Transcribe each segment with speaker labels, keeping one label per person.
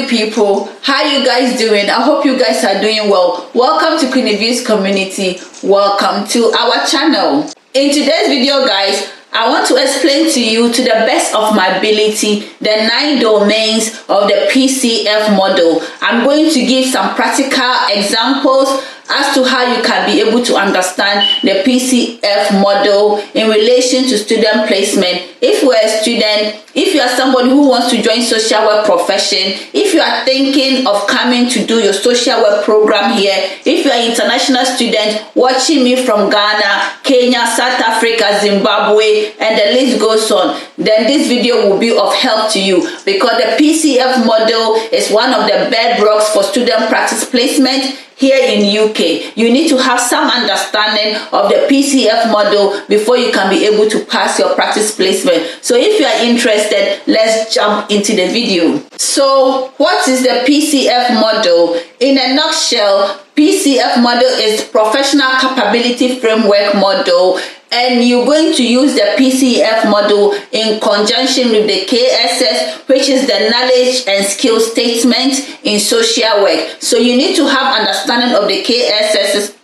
Speaker 1: people, how you guys doing? I hope you guys are doing well. Welcome to Queen Views community. Welcome to our channel. In today's video, guys, I want to explain to you, to the best of my ability, the 9 domains of the PCF model. I'm going to give some practical examples as to how you can be able to understand the PCF model in relation to student placement. If you're a student, if you are somebody who wants to join social work profession, if you are thinking of coming to do your social work program here, if you are an international student watching me from Ghana, Kenya, South Africa, Zimbabwe, and the list goes on, then this video will be of help to you, because the PCF model is one of the bedrocks for student practice placement here in UK. You need to have some understanding of the PCF model before you can be able to pass your practice placement. So if you are interested, let's jump into the video. So what is the PCF model? In a nutshell, PCF model is Professional Capability Framework Model, and you're going to use the PCF model in conjunction with the KSS, which is the Knowledge and Skill Statement in Social Work. So you need to have understanding of the KSS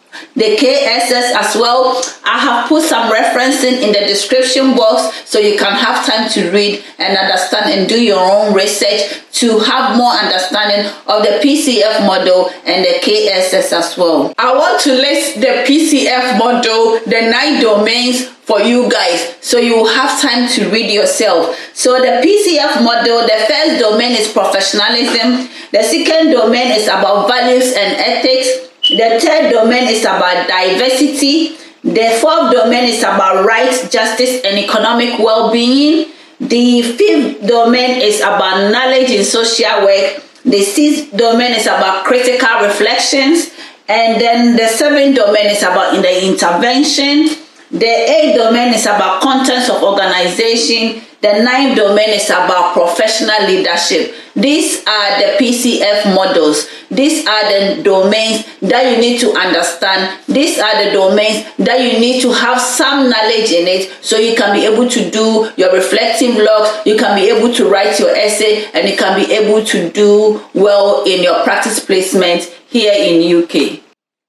Speaker 1: as well. I have put some referencing in the description box so you can have time to read and understand and do your own research to have more understanding of the PCF model and the KSS as well. I want to list the PCF model, the 9 domains for you guys, so you will have time to read yourself. So the PCF model, the first domain is professionalism. The second domain is about values and ethics. The third domain is about diversity. The fourth domain is about rights, justice, and economic well-being. The fifth domain is about knowledge in social work. The sixth domain is about critical reflections. And then the seventh domain is about the intervention. The eighth domain is about contents of organization. The ninth domain is about professional leadership. These are the PCF models. These are the domains that you need to understand. These are the domains that you need to have some knowledge in it, so you can be able to do your reflective logs, you can be able to write your essay, and you can be able to do well in your practice placement here in UK.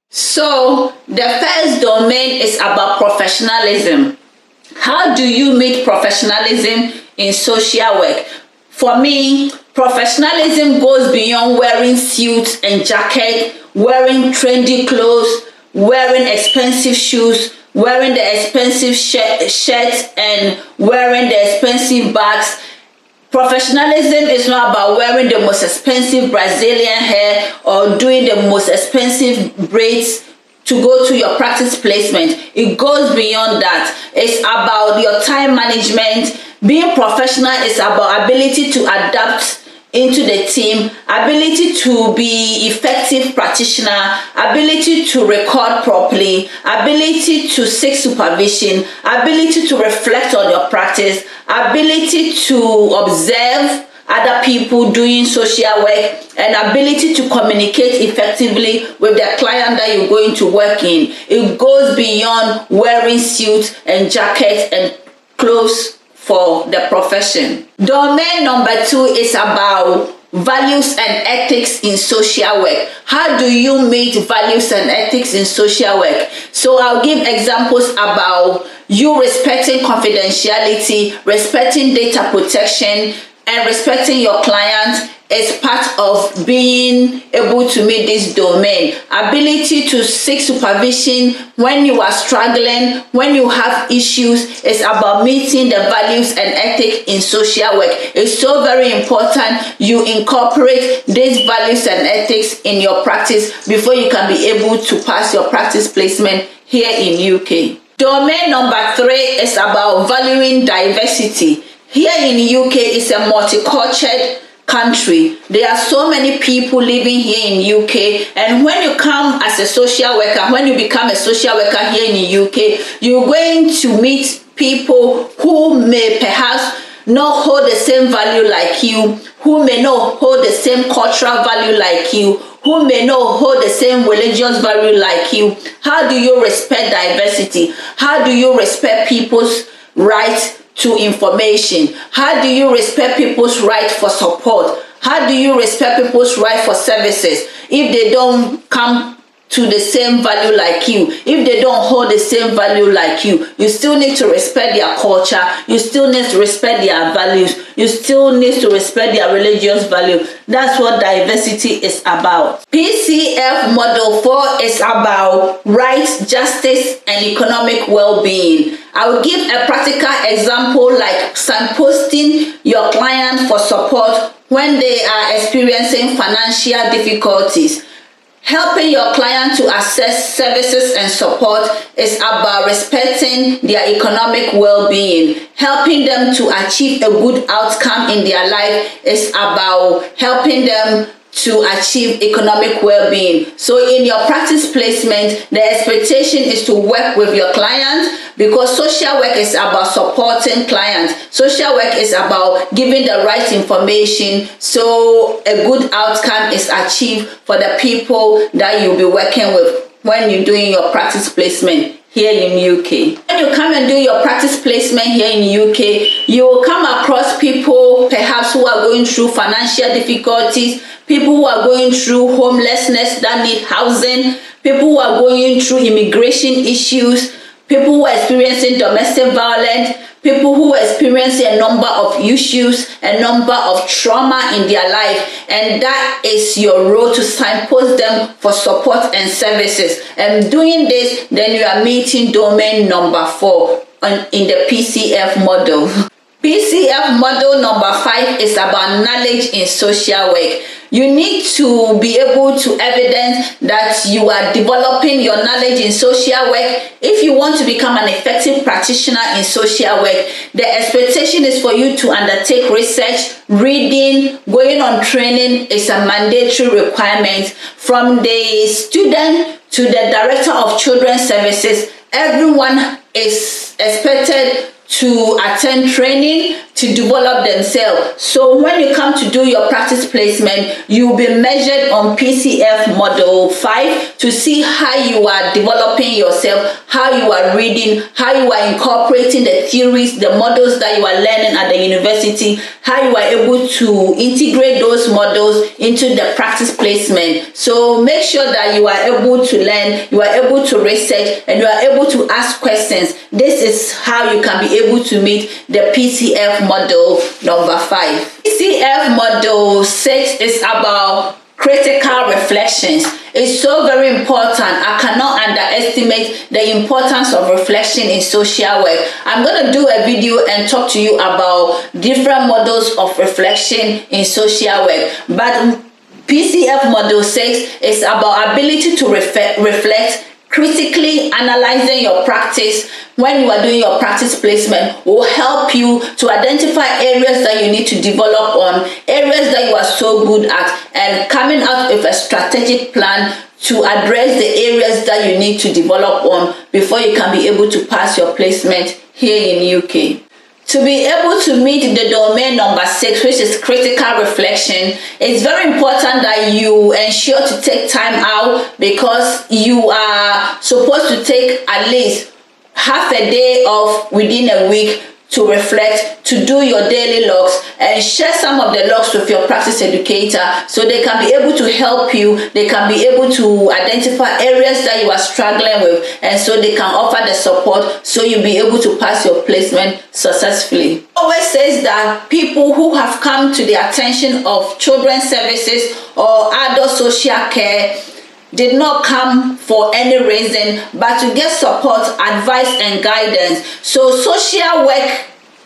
Speaker 1: So the first domain is about professionalism. How do you meet professionalism in social work? For me, professionalism goes beyond wearing suits and jackets, wearing trendy clothes, wearing expensive shoes, wearing the expensive shirts, and wearing the expensive bags. Professionalism is not about wearing the most expensive Brazilian hair or doing the most expensive braids to go to your practice placement. It goes beyond that. It's about your time management. Being professional is about ability to adapt into the team, ability to be effective practitioner, ability to record properly, ability to seek supervision, ability to reflect on your practice, ability to observe other people doing social work, and ability to communicate effectively with the client that you're going to work in. It goes beyond wearing suits and jackets and clothes for the profession. Domain number 2 is about values and ethics in social work. How do you meet values and ethics in social work? So I'll give examples about you respecting confidentiality, respecting data protection, and respecting your client is part of being able to meet this domain. Ability to seek supervision when you are struggling, when you have issues, is about meeting the values and ethics in social work. It's so very important you incorporate these values and ethics in your practice before you can be able to pass your practice placement here in UK. Domain number 3 is about valuing diversity. Here in UK, it's a multicultural country. There are so many people living here in UK, and when you come as a social worker, when you become a social worker here in the UK, you're going to meet people who may perhaps not hold the same value like you, who may not hold the same cultural value like you, who may not hold the same religious value like you. How do you respect diversity? How do you respect people's right to information? How do you respect people's right for support? How do you respect people's right for services if they don't come to the same value like you, if they don't hold the same value like you? You still need to respect their culture, you still need to respect their values, you still need to respect their religious value. That's what diversity is about. PCF Model 4 is about rights, justice, and economic well-being. I will give a practical example like signposting your client for support when they are experiencing financial difficulties. Helping your client to access services and support is about respecting their economic well-being. Helping them to achieve a good outcome in their life is about helping them to achieve economic well-being. So in your practice placement, the expectation is to work with your client, because social work is about supporting clients. Social work is about giving the right information so a good outcome is achieved for the people that you'll be working with when you're doing your practice placement here in UK. When you come and do your practice placement here in UK, you will come across people perhaps who are going through financial difficulties, people who are going through homelessness that need housing, people who are going through immigration issues, people who are experiencing domestic violence, people who are experiencing a number of issues, a number of trauma in their life, and that is your role to signpost them for support and services. And doing this, then you are meeting domain number 4 in the PCF model. PCF model number 5 is about knowledge in social work. You need to be able to evidence that you are developing your knowledge in social work. If you want to become an effective practitioner in social work, the expectation is for you to undertake research, reading, going on training is a mandatory requirement. From the student to the director of children's services, everyone is expected to attend training to develop themselves. So when you come to do your practice placement, you'll be measured on PCF Model 5 to see how you are developing yourself, how you are reading, how you are incorporating the theories, the models that you are learning at the university, how you are able to integrate those models into the practice placement. So make sure that you are able to learn, you are able to research, and you are able to ask questions. This is how you can be able to meet the PCF Model number 5. PCF Model 6 is about critical reflections. It's so very important. I cannot underestimate the importance of reflection in social work. I'm going to do a video and talk to you about different models of reflection in social work. But PCF Model 6 is about ability to reflect, critically analyzing your practice when you are doing your practice placement will help you to identify areas that you need to develop on, areas that you are so good at, and coming out with a strategic plan to address the areas that you need to develop on before you can be able to pass your placement here in UK. To be able to meet the domain number 6, which is critical reflection, it's very important that you ensure to take time out, because you are supposed to take at least half a day off within a week to reflect, to do your daily logs, and share some of the logs with your practice educator so they can be able to help you, they can be able to identify areas that you are struggling with, and so they can offer the support so you'll be able to pass your placement successfully. Always says that people who have come to the attention of children's services or adult social care did not come for any reason but to get support, advice, and guidance. So social work,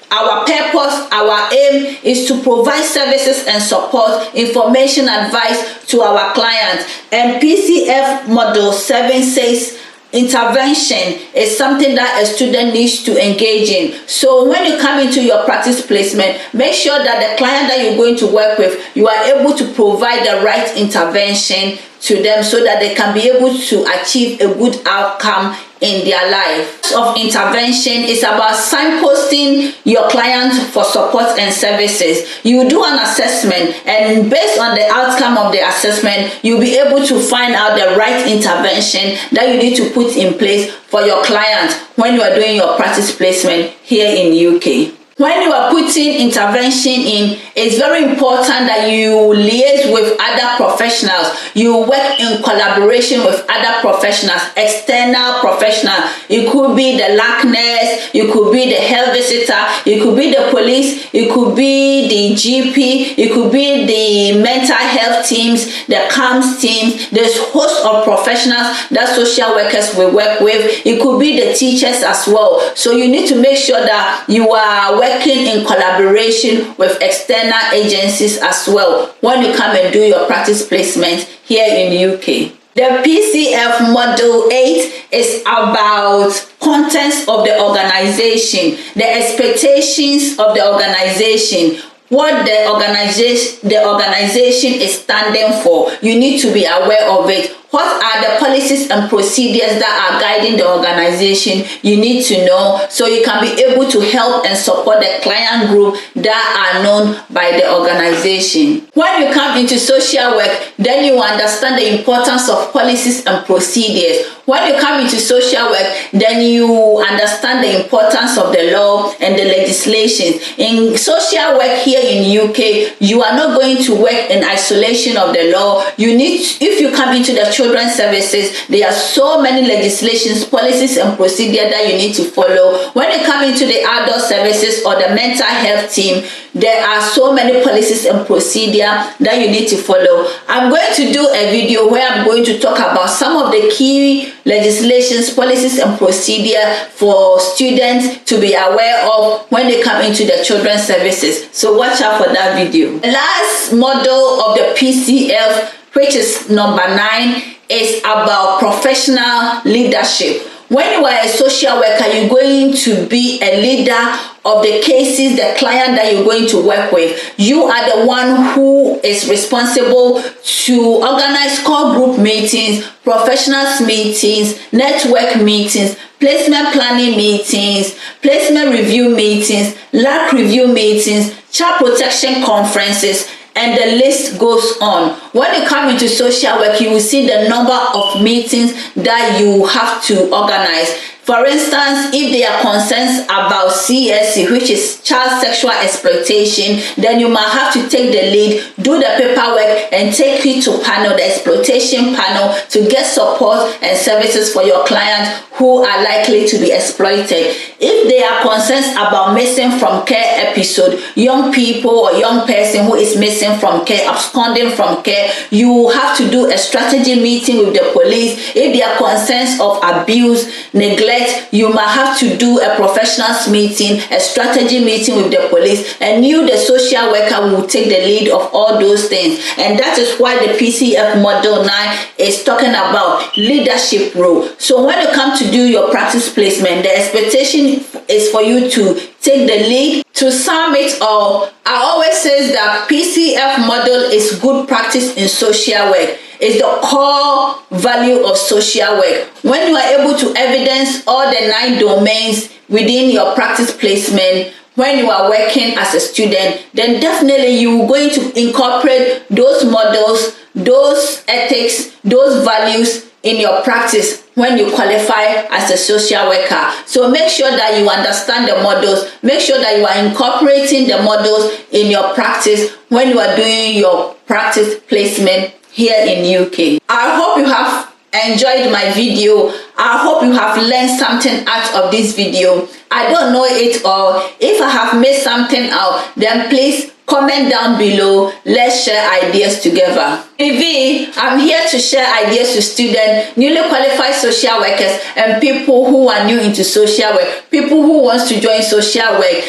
Speaker 1: our purpose, our aim is to provide services and support, information, advice to our clients. And PCF Model 7 says intervention is something that a student needs to engage in. So when you come into your practice placement, make sure that the client that you're going to work with, you are able to provide the right intervention to them so that they can be able to achieve a good outcome in their life. Of intervention is about signposting your client for support and services. You do an assessment, and based on the outcome of the assessment, you'll be able to find out the right intervention that you need to put in place for your client when you are doing your practice placement here in the UK. When you are putting intervention in, it's very important that you liaise with other professionals. You work in collaboration with other professionals, external professionals. It could be the LAC nurse, it could be the health visitor, it could be the police, it could be the GP, it could be the mental health teams, the CAMS teams. There's a host of professionals that social workers will work with. It could be the teachers as well. So you need to make sure that you are working in collaboration with external agencies as well when you come and do your practice placement here in the UK. The PCF Module 8 is about contents of the organization, the expectations of the organization, what the organization is standing for. You need to be aware of it. What are the policies and procedures that are guiding the organization? You need to know so you can be able to help and support the client group that are known by the organization. When you come into social work, then you understand the importance of policies and procedures. When you come into social work, then you understand the importance of the law and the legislation. In social work here in UK, you are not going to work in isolation of the law. You need, if you come into the children's services, there are so many legislations, policies and procedures that you need to follow. When you come into the adult services or the mental health team, there are so many policies and procedures that you need to follow. I'm going to do a video where I'm going to talk about some of the key legislations, policies and procedures for students to be aware of when they come into the children's services. So watch out for that video. The last model of the PCF, which is number 9, is about professional leadership. When you are a social worker, you're going to be a leader of the cases, the client that you're going to work with. You are the one who is responsible to organize core group meetings, professionals meetings, network meetings, placement planning meetings, placement review meetings, LAC review meetings, child protection conferences, and the list goes on. When you come into social work, you will see the number of meetings that you have to organize. For instance, if there are concerns about CSE, which is child sexual exploitation, then you might have to take the lead, do the paperwork, and take it to panel, the exploitation panel, to get support and services for your clients who are likely to be exploited. If there are concerns about missing from care episode, young people or young person who is missing from care, absconding from care, you have to do a strategy meeting with the police. If there are concerns of abuse, neglect, you might have to do a professionals meeting, a strategy meeting with the police, and you, the social worker, will take the lead of all those things. And that is why the PCF Model 9 is talking about leadership role. So when you come to do your practice placement, the expectation is for you to take the lead. To sum it all, I always say that PCF Model is good practice in social work. It's the core value of social work. When you are able to evidence all the 9 domains within your practice placement, when you are working as a student, then definitely you are going to incorporate those models, those ethics, those values in your practice when you qualify as a social worker. So make sure that you understand the models, make sure that you are incorporating the models in your practice when you are doing your practice placement here in UK. I hope you have enjoyed my video. I hope you have learned something out of this video. I don't know it all. If I have made something out, then please comment down below. Let's share ideas together. I'm here to share ideas to students, newly qualified social workers, and people who are new into social work, people who want to join social work.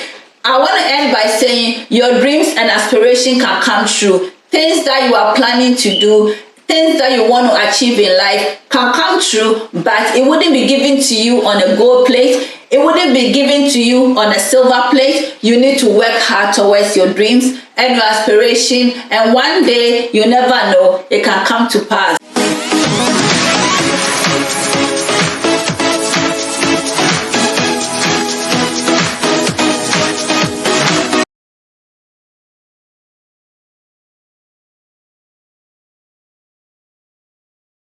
Speaker 1: I want to end by saying your dreams and aspirations can come true. Things that you are planning to do, things that you want to achieve in life can come true, but it wouldn't be given to you on a gold plate. It wouldn't be given to you on a silver plate. You need to work hard towards your dreams and your aspiration, and one day, you never know, it can come to pass.